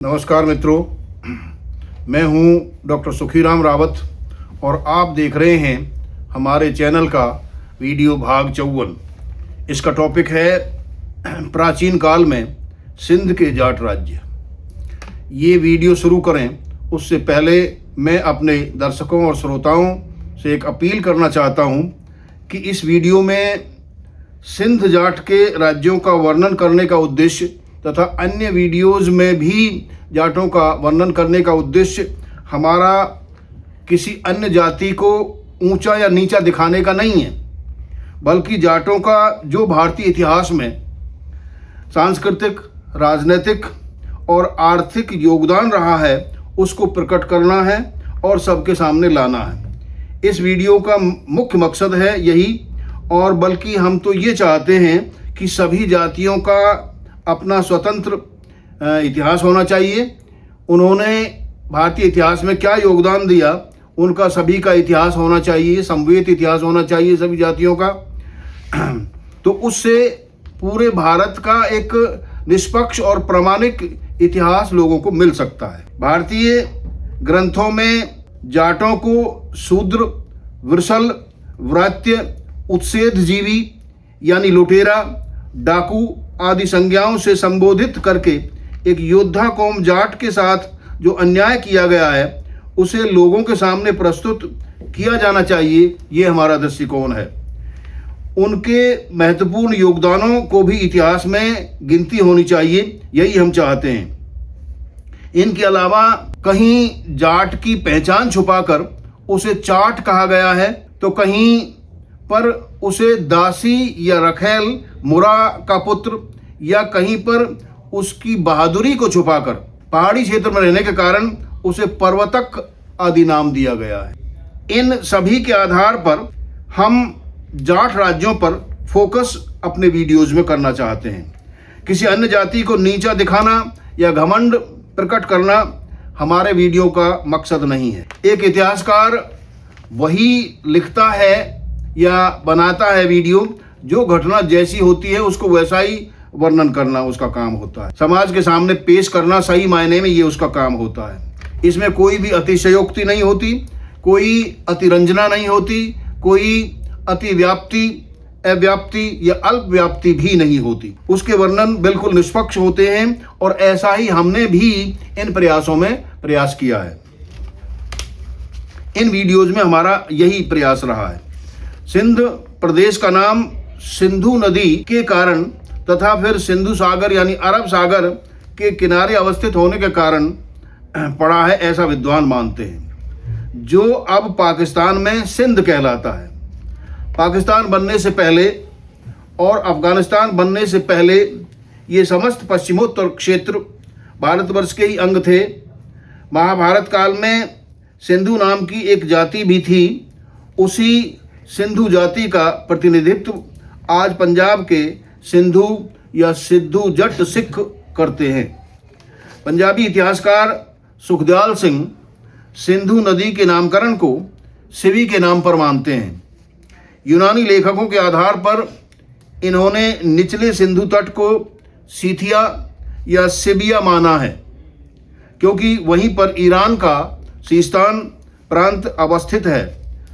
नमस्कार मित्रों, मैं हूं डॉक्टर सुखीराम रावत और आप देख रहे हैं हमारे चैनल का वीडियो भाग 54। इसका टॉपिक है प्राचीन काल में सिंध के जाट राज्य। ये वीडियो शुरू करें उससे पहले मैं अपने दर्शकों और श्रोताओं से एक अपील करना चाहता हूं कि इस वीडियो में सिंध जाट के राज्यों का वर्णन करने का उद्देश्य तथा अन्य वीडियोज़ में भी जाटों का वर्णन करने का उद्देश्य हमारा किसी अन्य जाति को ऊंचा या नीचा दिखाने का नहीं है, बल्कि जाटों का जो भारतीय इतिहास में सांस्कृतिक, राजनीतिक और आर्थिक योगदान रहा है उसको प्रकट करना है और सबके सामने लाना है। इस वीडियो का मुख्य मकसद है यही, और बल्कि हम तो ये चाहते हैं कि सभी जातियों का अपना स्वतंत्र इतिहास होना चाहिए। उन्होंने भारतीय इतिहास में क्या योगदान दिया उनका सभी का इतिहास होना चाहिए, समवेत इतिहास होना चाहिए सभी जातियों का। तो उससे पूरे भारत का एक निष्पक्ष और प्रामाणिक इतिहास लोगों को मिल सकता है। भारतीय ग्रंथों में जाटों को शूद्र, वृषल, व्रात्य, उत्सेधजीवी यानी लुटेरा, डाकू आदि संज्ञाओं से संबोधित करके एक योद्धा कौम जाट के साथ जो अन्याय किया गया है उसे लोगों के सामने प्रस्तुत किया जाना चाहिए। ये हमारा दृष्टिकोण है। उनके महत्वपूर्ण योगदानों को भी इतिहास में गिनती होनी चाहिए, यही हम चाहते हैं। इनके अलावा कहीं जाट की पहचान छुपाकर उसे चाट कहा गया है, तो कहीं पर उसे दासी या रखेल, मुरा का पुत्र, या कहीं पर उसकी बहादुरी को छुपाकर पहाड़ी क्षेत्र में रहने के कारण उसे पर्वतक आदि नाम दिया गया है। इन सभी के आधार पर हम जाट राज्यों पर फोकस अपने वीडियोज में करना चाहते हैं। किसी अन्य जाति को नीचा दिखाना या घमंड प्रकट करना हमारे वीडियो का मकसद नहीं है। एक इतिहासकार वही लिखता है या बनाता है वीडियो, जो घटना जैसी होती है उसको वैसा ही वर्णन करना उसका काम होता है। समाज के सामने पेश करना सही मायने में ये उसका काम होता है। इसमें कोई भी अतिशयोक्ति नहीं होती, कोई अतिरंजना नहीं होती, कोई अतिव्याप्ति, अव्याप्ति या अल्प व्याप्ति भी नहीं होती। उसके वर्णन बिल्कुल निष्पक्ष होते हैं और ऐसा ही हमने भी इन प्रयासों में प्रयास किया है। इन वीडियोज में हमारा यही प्रयास रहा है। सिंध प्रदेश का नाम सिंधु नदी के कारण तथा फिर सिंधु सागर यानी अरब सागर के किनारे अवस्थित होने के कारण पड़ा है, ऐसा विद्वान मानते हैं, जो अब पाकिस्तान में सिंध कहलाता है। पाकिस्तान बनने से पहले और अफगानिस्तान बनने से पहले ये समस्त पश्चिमोत्तर क्षेत्र भारतवर्ष के ही अंग थे। महाभारत काल में सिंधु नाम की एक जाति भी थी। उसी सिंधु जाति का प्रतिनिधित्व आज पंजाब के सिंधु या सिद्धू जट सिख करते हैं। पंजाबी इतिहासकार सुखदयाल सिंह सिंधु नदी के नामकरण को सिवी के नाम पर मानते हैं। यूनानी लेखकों के आधार पर इन्होंने निचले सिंधु तट को सीथिया या सिबिया माना है, क्योंकि वहीं पर ईरान का सीस्तान प्रांत अवस्थित है,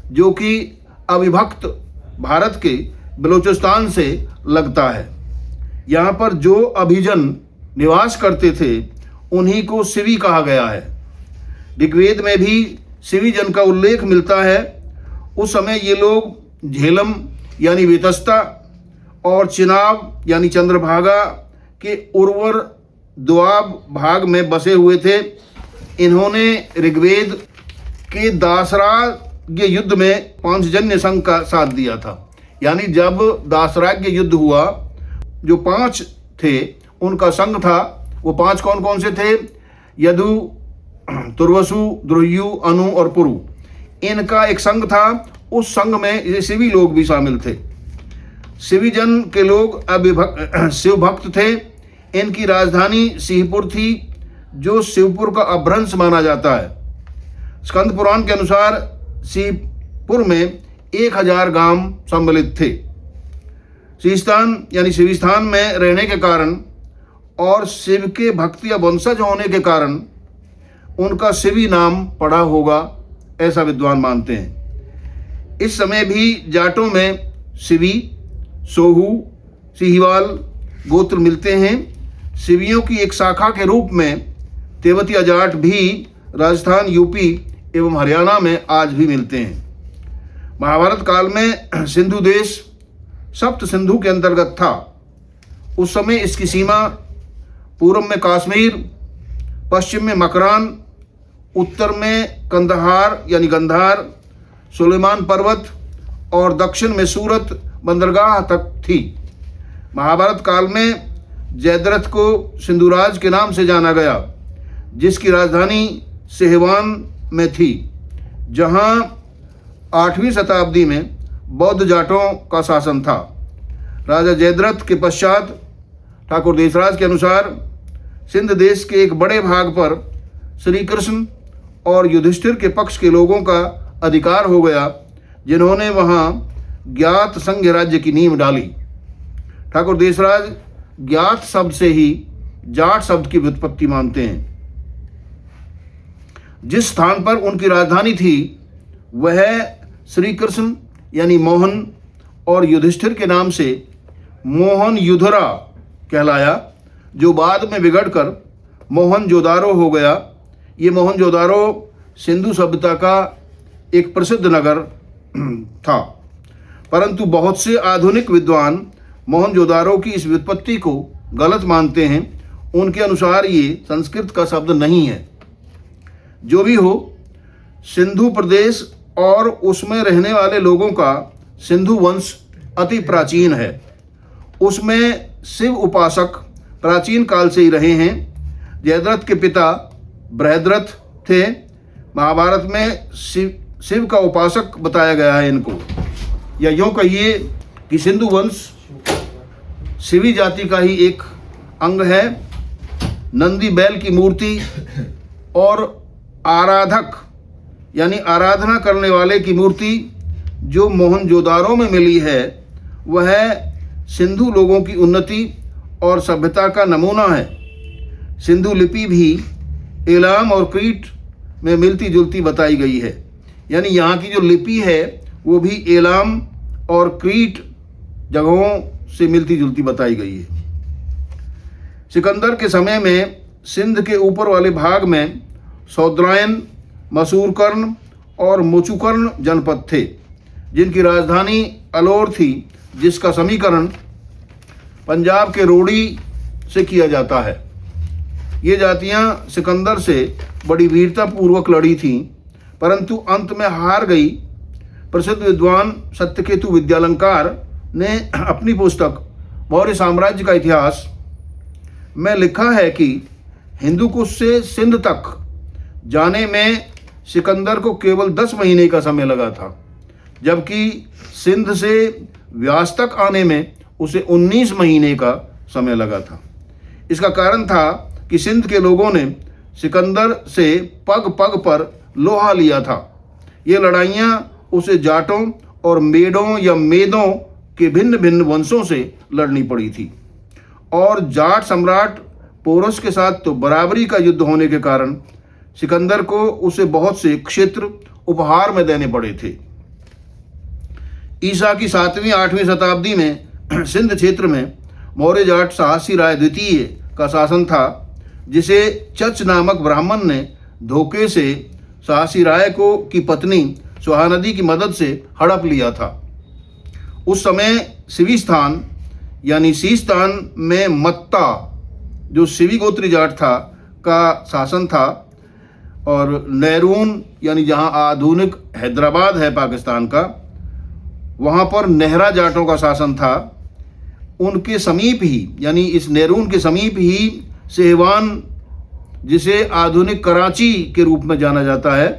जो कि अविभक्त भारत के बलूचिस्तान से लगता है। यहाँ पर जो अभिजन निवास करते थे उन्हीं को सिवी कहा गया है। ऋग्वेद में भी सिवी जन का उल्लेख मिलता है। उस समय ये लोग झेलम यानी वेतस्ता और चिनाब यानी चंद्रभागा के उर्वर दोआब भाग में बसे हुए थे। इन्होंने ऋग्वेद के दासराग्य युद्ध में पांचजन्य संघ का साथ दिया था। यानी जब दासराग्य युद्ध हुआ, जो 5 थे उनका संघ था। वो 5 कौन कौन से थे? यदु, तुर्वसु, द्रुह्यु, अनु और पुरु। इनका एक संघ था। उस संघ में ये सिवी लोग भी शामिल थे। सिवी जन के लोग शिव भक्त थे। इनकी राजधानी सिंहपुर थी, जो शिवपुर का अपभ्रंश माना जाता है। स्कंद पुराण के अनुसार सिंहपुर में 1000 गांव सम्मिलित थे। सिस्तान यानी सिविस्तान में रहने के कारण और शिव के भक्त या वंशज होने के कारण उनका शिवी नाम पड़ा होगा, ऐसा विद्वान मानते हैं। इस समय भी जाटों में शिवी, सोहू, सिहिवाल गोत्र मिलते हैं। शिवियों की एक शाखा के रूप में तेवतिया जाट भी राजस्थान, यूपी एवं हरियाणा में आज भी मिलते हैं। महाभारत काल में सिंधु देश सप्त सिंधु के अंतर्गत था। उस समय इसकी सीमा पूर्व में कश्मीर, पश्चिम में मकरान, उत्तर में कंदहार यानी गंधार, सुलेमान पर्वत और दक्षिण में सूरत बंदरगाह तक थी। महाभारत काल में जयद्रथ को सिंधुराज के नाम से जाना गया, जिसकी राजधानी सेहवान में थी, जहां 8वीं शताब्दी में बौद्ध जाटों का शासन था। राजा जयद्रथ के पश्चात ठाकुर देशराज के अनुसार सिंध देश के एक बड़े भाग पर श्री कृष्ण और युधिष्ठिर के पक्ष के लोगों का अधिकार हो गया, जिन्होंने वहां ज्ञात संघ राज्य की नींव डाली। ठाकुर देशराज ज्ञात शब्द से ही जाट शब्द की व्युत्पत्ति मानते हैं। जिस स्थान पर उनकी राजधानी थी वह श्री कृष्ण यानी मोहन और युधिष्ठिर के नाम से मोहन युधरा कहलाया, जो बाद में बिगड़कर मोहनजोदारो हो गया। ये मोहनजोदारो सिंधु सभ्यता का एक प्रसिद्ध नगर था, परंतु बहुत से आधुनिक विद्वान मोहनजोदारो की इस व्युत्पत्ति को गलत मानते हैं। उनके अनुसार ये संस्कृत का शब्द नहीं है। जो भी हो, सिंधु प्रदेश और उसमें रहने वाले लोगों का सिंधु वंश अति प्राचीन है। उसमें शिव उपासक प्राचीन काल से ही रहे हैं। जयद्रथ के पिता बृहद्रथ थे। महाभारत में शिव का उपासक बताया गया है इनको, या यूँ कहिए कि सिंधु वंश शिवी जाति का ही एक अंग है। नंदी बैल की मूर्ति और आराधक यानी आराधना करने वाले की मूर्ति जो मोहनजोदारो में मिली है, वह सिंधु लोगों की उन्नति और सभ्यता का नमूना है। सिंधु लिपि भी एलाम और क्रीट में मिलती जुलती बताई गई है, यानी यहाँ की जो लिपि है वो भी एलाम और क्रीट जगहों से मिलती जुलती बताई गई है। सिकंदर के समय में सिंध के ऊपर वाले भाग में सौद्रायन, मसूरकर्ण और मुचुकर्ण जनपद थे, जिनकी राजधानी अलौर थी, जिसका समीकरण पंजाब के रोड़ी से किया जाता है। ये जातियां सिकंदर से बड़ी वीरतापूर्वक लड़ी थीं, परंतु अंत में हार गई। प्रसिद्ध विद्वान सत्यकेतु विद्यालंकार ने अपनी पुस्तक मौर्य साम्राज्य का इतिहास में लिखा है कि हिंदुकुश से सिंध तक जाने में सिकंदर को केवल 10 महीने का समय लगा था, जबकि सिंध से व्यास तक आने में उसे 19 महीने का समय लगा था। इसका कारण था कि सिंध के लोगों ने सिकंदर से पग पग पर लोहा लिया था। ये लड़ाइयाँ उसे जाटों और मेडों या मेदों के भिन्न भिन्न वंशों से लड़नी पड़ी थी, और जाट सम्राट पोरस के साथ तो बराबरी का युद्ध होने के कारण सिकंदर को उसे बहुत से क्षेत्र उपहार में देने पड़े थे। ईसा की 7वीं 8वीं शताब्दी में सिंध क्षेत्र में मौर्य जाट साहसी राय द्वितीय का शासन था, जिसे चच नामक ब्राह्मण ने धोखे से साहसी राय को की पत्नी सुहानदी की मदद से हड़प लिया था। उस समय सिविस्तान यानी सीस्तान में मत्ता, जो सिवी गोत्री जाट था, का शासन था, और नेरून यानी जहाँ आधुनिक हैदराबाद है पाकिस्तान का, वहाँ पर नेहरा जाटों का शासन था। उनके समीप ही यानी इस नेरून के समीप ही सेहवान, जिसे आधुनिक कराची के रूप में जाना जाता है,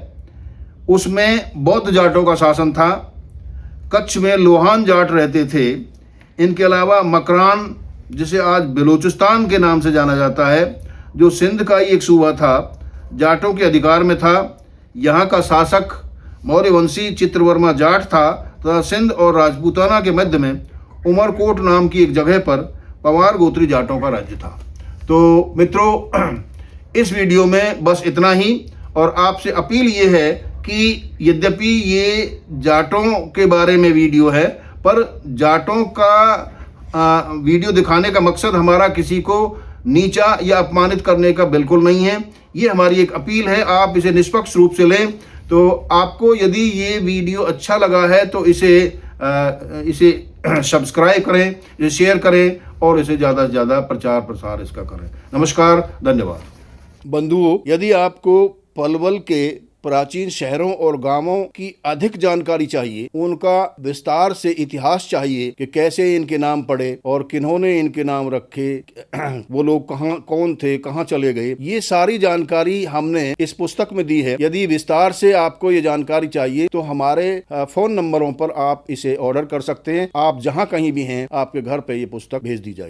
उसमें बौद्ध जाटों का शासन था। कच्छ में लोहान जाट रहते थे। इनके अलावा मकरान, जिसे आज बलूचिस्तान के नाम से जाना जाता है, जो सिंध का ही एक सूबा था, जाटों के अधिकार में था। यहाँ का शासक मौर्यवंशी चित्रवर्मा जाट था तथा सिंध और राजपूताना के मध्य में उमरकोट नाम की एक जगह पर पवार गोत्री जाटों का राज्य था। तो मित्रों, इस वीडियो में बस इतना ही, और आपसे अपील ये है कि यद्यपि ये जाटों के बारे में वीडियो है, पर जाटों का वीडियो दिखाने का मकसद हमारा किसी को नीचा या अपमानित करने का बिल्कुल नहीं है। ये हमारी एक अपील है, आप इसे निष्पक्ष रूप से लें। तो आपको यदि ये वीडियो अच्छा लगा है तो इसे सब्सक्राइब करें, इसे शेयर करें और इसे ज़्यादा से ज़्यादा प्रचार प्रसार इसका करें। नमस्कार, धन्यवाद। बंधुओं, यदि आपको पलवल के प्राचीन शहरों और गांवों की अधिक जानकारी चाहिए, उनका विस्तार से इतिहास चाहिए कि कैसे इनके नाम पड़े और किन्होंने इनके नाम रखे, वो लोग कौन थे, कहाँ चले गए, ये सारी जानकारी हमने इस पुस्तक में दी है। यदि विस्तार से आपको ये जानकारी चाहिए तो हमारे फोन नंबरों पर आप इसे ऑर्डर कर सकते हैं। आप जहाँ कहीं भी हैं, आपके घर पे ये पुस्तक भेज दी जाएगी।